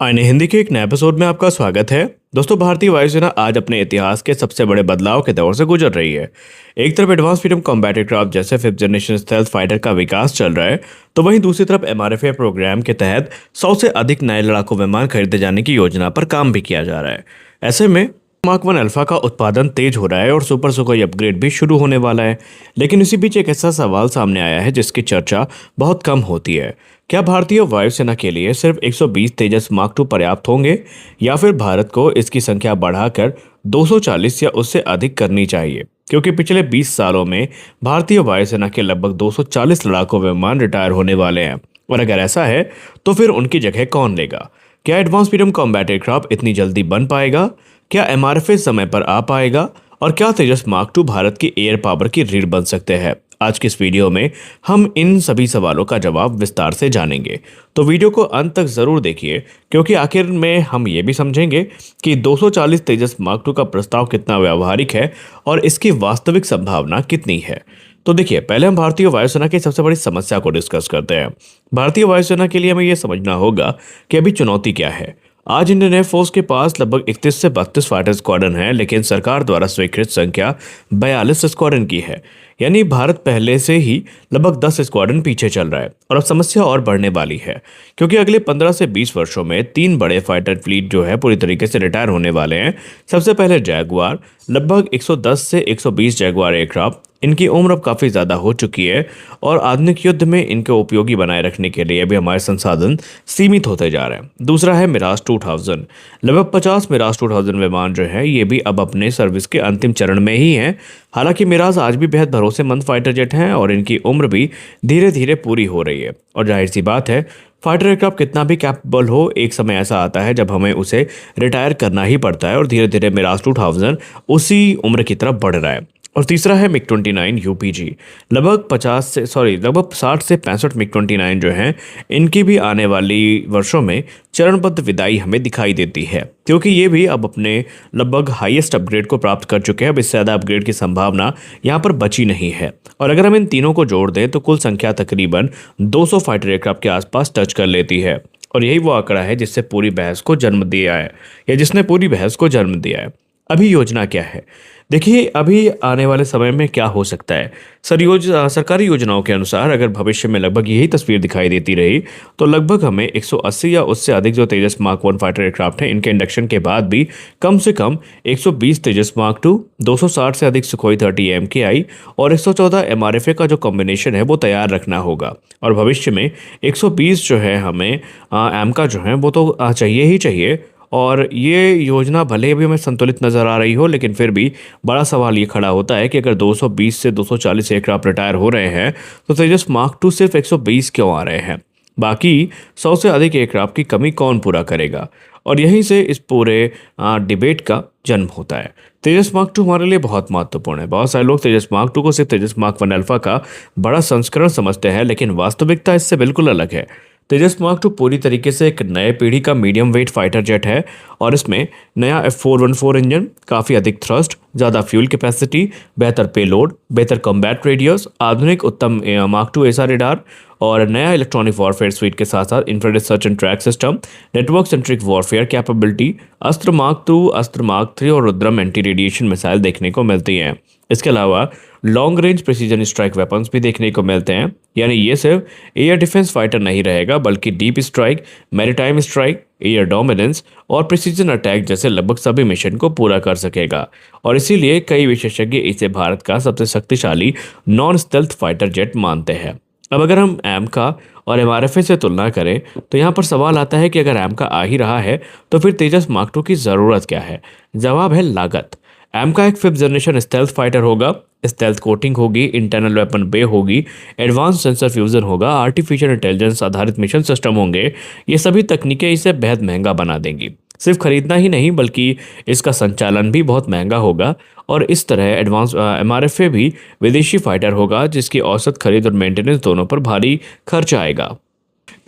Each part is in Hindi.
आईने हिंदी के एक नए एपिसोड में आपका स्वागत है। दोस्तों, भारतीय वायुसेना आज अपने इतिहास के सबसे बड़े बदलाव के दौर से गुजर रही है। एक तरफ एडवांस मीडियम कॉम्बैट एयरक्राफ्ट जैसे फिफ्थ जनरेशन स्टेल्थ फाइटर का विकास चल रहा है, तो वहीं दूसरी तरफ एमआरएफए प्रोग्राम के तहत 100 से अधिक नए लड़ाकू विमान खरीदे जाने की योजना पर काम भी किया जा रहा है। ऐसे में मार्क वन अल्फा का उत्पादन तेज हो रहा है और सुपर सुखोई अपग्रेड भी शुरू होने वाला है। लेकिन इसी बीच एक ऐसा सवाल सामने आया है जिसकी चर्चा बहुत कम होती है। क्या भारतीय वायुसेना के लिए सिर्फ 120 तेजस मार्क टू पर्याप्त होंगे, या फिर भारत को इसकी संख्या बढ़ाकर 240 या उससे अधिक करनी चाहिए? क्योंकि पिछले 20 सालों में भारतीय वायुसेना के लगभग 240 लड़ाकू विमान रिटायर होने वाले हैं, और अगर ऐसा है तो फिर उनकी जगह कौन लेगा? क्या एडवांस मीडियम कॉम्बैट एयरक्राफ्ट इतनी जल्दी बन पाएगा? क्या एमआरएफए समय पर आ पाएगा? और क्या तेजस मार्क टू भारत की एयर पावर की रीढ़ बन सकते हैं? आज की इस वीडियो में हम इन सभी सवालों का जवाब विस्तार से जानेंगे, तो वीडियो को अंत तक जरूर देखिए, क्योंकि आखिर में हम ये भी समझेंगे कि 240 तेजस मार्क टू का प्रस्ताव कितना व्यावहारिक है और इसकी वास्तविक संभावना कितनी है। तो देखिए, पहले हम भारतीय वायुसेना की सबसे बड़ी समस्या को डिस्कस करते हैं। भारतीय वायुसेना के लिए हमें यह समझना होगा कि अभी चुनौती क्या है। आज इंडियन एयरफोर्स के पास लगभग 31 से 32 फाइटर स्क्वाड्रन है, लेकिन सरकार द्वारा स्वीकृत संख्या 42 स्क्वाड्रन की है। यानी भारत पहले से ही लगभग 10 स्क्वाड्रन पीछे चल रहा है, और अब समस्या और बढ़ने वाली है, क्योंकि अगले 15 से 20 वर्षों में 3 बड़े फाइटर फ्लीट जो है पूरी तरीके से रिटायर होने वाले हैं। सबसे पहले जैगुआर, लगभग 110 से 120 जैगुआर एयरक्राफ्ट। इनकी उम्र अब काफ़ी ज़्यादा हो चुकी है, और आधुनिक युद्ध में इनको उपयोगी बनाए रखने के लिए भी हमारे संसाधन सीमित होते जा रहे हैं। दूसरा है मिराज 2000, लगभग 50 मिराज 2000 विमान जो है ये भी अब अपने सर्विस के अंतिम चरण में ही हैं। हालांकि मिराज आज भी बेहद भरोसेमंद फाइटर जेट हैं, और इनकी उम्र भी धीरे धीरे पूरी हो रही है। और जाहिर सी बात है, फाइटर एयरक्राफ्ट कितना भी कैपेबल हो, एक समय ऐसा आता है जब हमें उसे रिटायर करना ही पड़ता है, और धीरे धीरे मिराज 2000 उसी उम्र की तरफ बढ़ रहा है। और तीसरा है मिग 29 यूपीजी, लगभग 60 से 65 मिग 29 जो हैं, इनकी भी आने वाली वर्षों में चरणबद्ध विदाई हमें दिखाई देती है, क्योंकि ये भी अब अपने लगभग हाईएस्ट अपग्रेड को प्राप्त कर चुके हैं। अब इससे ज़्यादा अपग्रेड की संभावना यहाँ पर बची नहीं है। और अगर हम इन तीनों को जोड़ दें तो कुल संख्या तकरीबन 200 फाइटर एयरक्राफ्ट के आसपास टच कर लेती है, और यही वो आंकड़ा है जिससे पूरी बहस को जन्म दिया है, या जिसने पूरी बहस को जन्म दिया है। अभी योजना क्या है? देखिए, अभी आने वाले समय में क्या हो सकता है। सरकारी योजनाओं के अनुसार अगर भविष्य में लगभग यही तस्वीर दिखाई देती रही, तो लगभग हमें 180 या उससे अधिक जो तेजस मार्क वन फाइटर एयरक्राफ्ट हैं, इनके इंडक्शन के बाद भी कम से कम 120 तेजस मार्क टू, 260 से अधिक सुखोई 30 MKI और 114 एमआरएफए का जो कॉम्बिनेशन है वो तैयार रखना होगा। और भविष्य में 120 जो है हमें एम का जो है वो तो चाहिए ही चाहिए। और ये योजना भले भी हमें संतुलित नज़र आ रही हो, लेकिन फिर भी बड़ा सवाल ये खड़ा होता है कि अगर 220 से 240 एयरक्राफ्ट रिटायर हो रहे हैं, तो तेजस मार्क टू सिर्फ 120 क्यों आ रहे हैं? बाकी 100 से अधिक एयरक्राफ्ट की कमी कौन पूरा करेगा? और यहीं से इस पूरे डिबेट का जन्म होता है। तेजस मार्क टू हमारे लिए बहुत महत्वपूर्ण है। बहुत सारे लोग तेजस मार्क टू को सिर्फ तेजस मार्क वन अल्फा का बड़ा संस्करण समझते हैं, लेकिन वास्तविकता इससे बिल्कुल अलग है। तेजस मार्क टू पूरी तरीके से एक नए पीढ़ी का मीडियम वेट फाइटर जेट है, और इसमें नया F414 इंजन, काफ़ी अधिक थ्रस्ट, ज़्यादा फ्यूल कैपेसिटी, बेहतर पेलोड, बेहतर कॉम्बैट रेडियस, आधुनिक उत्तम मार्क टू एसआर रेडार, और नया इलेक्ट्रॉनिक वॉरफेयर स्वीट के साथ साथ infrared search and track system, network centric warfare capability, अस्त्र मार्क टू, अस्त्र मार्क 3 और रुद्रम एंटी रेडिएशन मिसाइल देखने को मिलती हैं। इसके अलावा long range precision strike weapons भी देखने को मिलते हैं। यानी ये सिर्फ एयर डिफेंस फाइटर नहीं रहेगा, बल्कि deep strike, maritime strike, air dominance और प्रिसीजन अटैक जैसे लगभग सभी मिशन को पूरा कर सकेगा। और इसीलिए कई विशेषज्ञ इसे भारत का सबसे शक्तिशाली नॉन स्टेल्थ फाइटर जेट मानते हैं। अब अगर हम एम का और एमआरएफए से तुलना करें, तो यहाँ पर सवाल आता है कि अगर एम का आ ही रहा है, तो फिर तेजस मार्क टू की ज़रूरत क्या है? जवाब है लागत। एम का एक फिफ्थ जनरेशन स्टेल्थ फाइटर होगा, स्टेल्थ कोटिंग होगी, इंटरनल वेपन बे होगी, एडवांस सेंसर फ्यूजन होगा, आर्टिफिशियल इंटेलिजेंस आधारित मिशन सिस्टम होंगे। ये सभी तकनीकें इसे बेहद महंगा बना देंगी। सिर्फ खरीदना ही नहीं, बल्कि इसका संचालन भी बहुत महंगा होगा। और इस तरह एडवांस एमआरएफए भी विदेशी फाइटर होगा, जिसकी औसत खरीद और मेंटेनेंस दोनों पर भारी खर्च आएगा।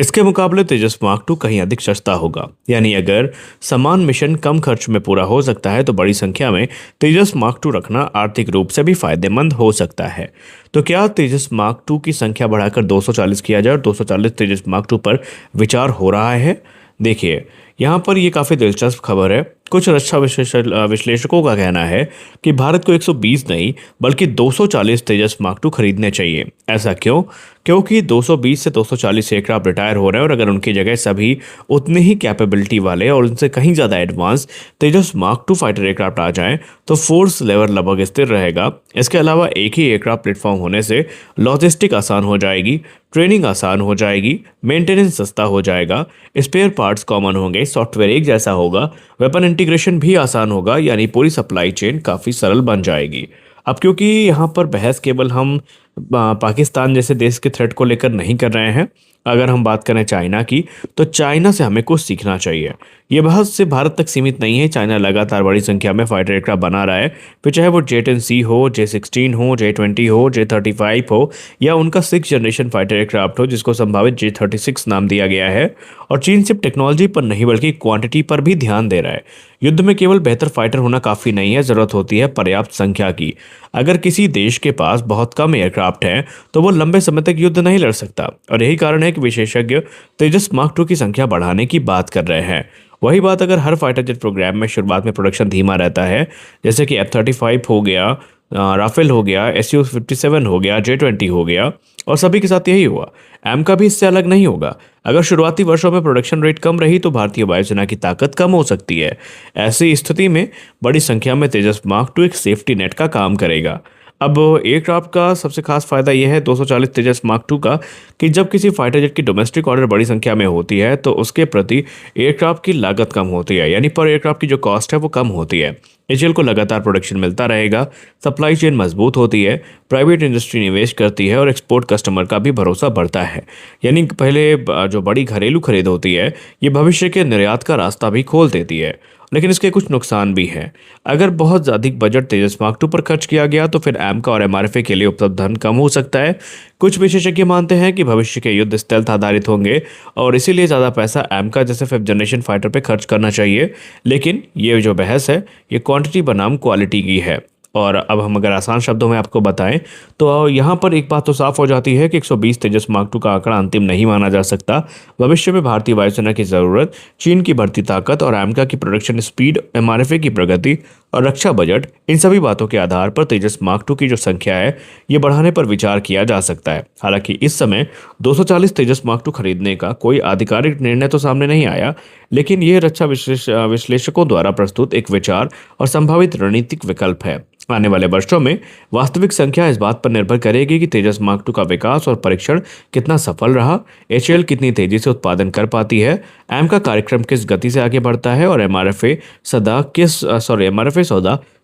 इसके मुकाबले तेजस मार्क टू कहीं अधिक सस्ता होगा। यानी अगर समान मिशन कम खर्च में पूरा हो सकता है, तो बड़ी संख्या में तेजस मार्क टू रखना आर्थिक रूप से भी फायदेमंद हो सकता है। तो क्या तेजस मार्क टू की संख्या बढ़ाकर 240 किया जाए और 240 तेजस मार्क टू पर विचार हो रहा है? देखिए, यहाँ पर ये काफ़ी दिलचस्प खबर है। कुछ रक्षा विश्लेषकों का कहना है कि भारत को 120 नहीं बल्कि 240 तेजस मार्क टू खरीदने चाहिए। ऐसा क्यों? क्योंकि 220 से 240 एयरक्राफ्ट रिटायर हो रहे हैं और अगर उनकी जगह सभी उतनी ही कैपेबिलिटी वाले और उनसे कहीं ज़्यादा advance Tejas mark to fighter aircraft आ जाएं तो फोर्स लेवल लगभग स्थिर रहेगा। इसके अलावा एक ही एयरक्राफ्ट प्लेटफॉर्म होने से लॉजिस्टिक आसान हो जाएगी, ट्रेनिंग आसान हो जाएगी, मेंटेनेंस सस्ता हो जाएगा, स्पेयर पार्ट्स कॉमन होंगे, सॉफ्टवेयर एक जैसा होगा, वेपन इंटीग्रेशन भी आसान होगा, यानी पूरी सप्लाई चेन काफ़ी सरल बन जाएगी। अब क्योंकि यहाँ पर बहस केवल हम पाकिस्तान जैसे देश के थ्रेट को लेकर नहीं कर रहे हैं। अगर हम बात करें चाइना की, तो चाइना से हमें कुछ सीखना चाहिए। ये बहस सिर्फ भारत तक सीमित नहीं है। चाइना लगातार बड़ी संख्या में फाइटर एयरक्राफ्ट बना रहा है, फिर चाहे वो J-10C हो, J-16 हो, J-20 हो, J-35 हो या उनका 6th जनरेशन फाइटर एयरक्राफ्ट हो जिसको संभावित J-36 नाम दिया गया है। और चीन सिर्फ टेक्नोलॉजी पर नहीं बल्कि क्वांटिटी पर भी ध्यान दे रहा है। युद्ध में केवल बेहतर फाइटर होना काफ़ी नहीं है, ज़रूरत होती है पर्याप्त संख्या की। अगर किसी देश के पास बहुत कम एयरक्राफ्ट हैं तो वो लंबे समय तक युद्ध नहीं लड़ सकता और यही कारण है कि विशेषज्ञ तेजस मार्क टू की संख्या बढ़ाने की बात कर रहे हैं। वही बात अगर हर फाइटर जेट प्रोग्राम में शुरुआत में प्रोडक्शन धीमा रहता है, जैसे कि F-35 हो गया, राफेल हो गया, Su-57 हो गया, J-20 हो गया और सभी के साथ यही हुआ। एम का भी इससे अलग नहीं होगा। अगर शुरुआती वर्षों में प्रोडक्शन रेट कम रही तो भारतीय वायुसेना की ताकत कम हो सकती है। ऐसी स्थिति में बड़ी संख्या में तेजस मार्क टू एक सेफ्टी नेट का काम करेगा। अब एयरक्राफ्ट का सबसे खास फायदा यह है 240 तेजस मार्क टू का कि जब किसी फाइटर जेट की डोमेस्टिक ऑर्डर बड़ी संख्या में होती है तो उसके प्रति एयरक्राफ्ट की लागत कम होती है, यानी पर एयरक्राफ्ट की जो कॉस्ट है वो कम होती है। एचएएल को लगातार प्रोडक्शन मिलता रहेगा, सप्लाई चेन मजबूत होती है, प्राइवेट इंडस्ट्री निवेश करती है और एक्सपोर्ट कस्टमर का भी भरोसा बढ़ता है। यानी पहले जो बड़ी घरेलू खरीद होती है ये भविष्य के निर्यात का रास्ता भी खोल देती है। लेकिन इसके कुछ नुकसान भी हैं। अगर बहुत अधिक बजट तेजस मार्क टू पर खर्च किया गया तो फिर एमका और एमआरएफए के लिए उपलब्ध धन कम हो सकता है। कुछ विशेषज्ञ मानते हैं कि भविष्य के युद्ध स्टेल्थ आधारित होंगे और इसीलिए ज़्यादा पैसा एमका जैसे 5th जनरेशन फाइटर पर खर्च करना चाहिए। लेकिन ये जो बहस है ये क्वांटिटी बनाम क्वालिटी की है। और अब हम अगर आसान शब्दों में आपको बताएं तो यहाँ पर एक बात तो साफ हो जाती है कि 120 तेजस मार्क टू का आंकड़ा अंतिम नहीं माना जा सकता। भविष्य में भारतीय वायुसेना की ज़रूरत, चीन की बढ़ती ताकत और एमका की प्रोडक्शन स्पीड, एमआरएफए की प्रगति और रक्षा बजट, इन सभी बातों के आधार पर तेजस मार्क टू की जो संख्या है ये बढ़ाने पर विचार किया जा सकता है। हालांकि इस समय 240 तेजस मार्क टू खरीदने का कोई आधिकारिक निर्णय तो सामने नहीं आया, लेकिन यह रक्षा विश्लेषकों द्वारा प्रस्तुत एक विचार और संभावित रणनीतिक विकल्प है। आने वाले वर्षों में वास्तविक संख्या इस बात पर निर्भर करेगी कि तेजस मार्क टू का विकास और परीक्षण कितना सफल रहा, एचएएल कितनी तेजी से उत्पादन कर पाती है, एम का कार्यक्रम किस गति से आगे बढ़ता है और एमआरएफए सौदा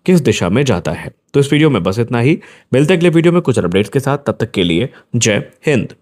किस दिशा में जाता है। तो इस वीडियो में बस इतना ही। मिलते हैं अगले वीडियो में कुछ अपडेट्स के साथ। तब तक के लिए जय हिंद।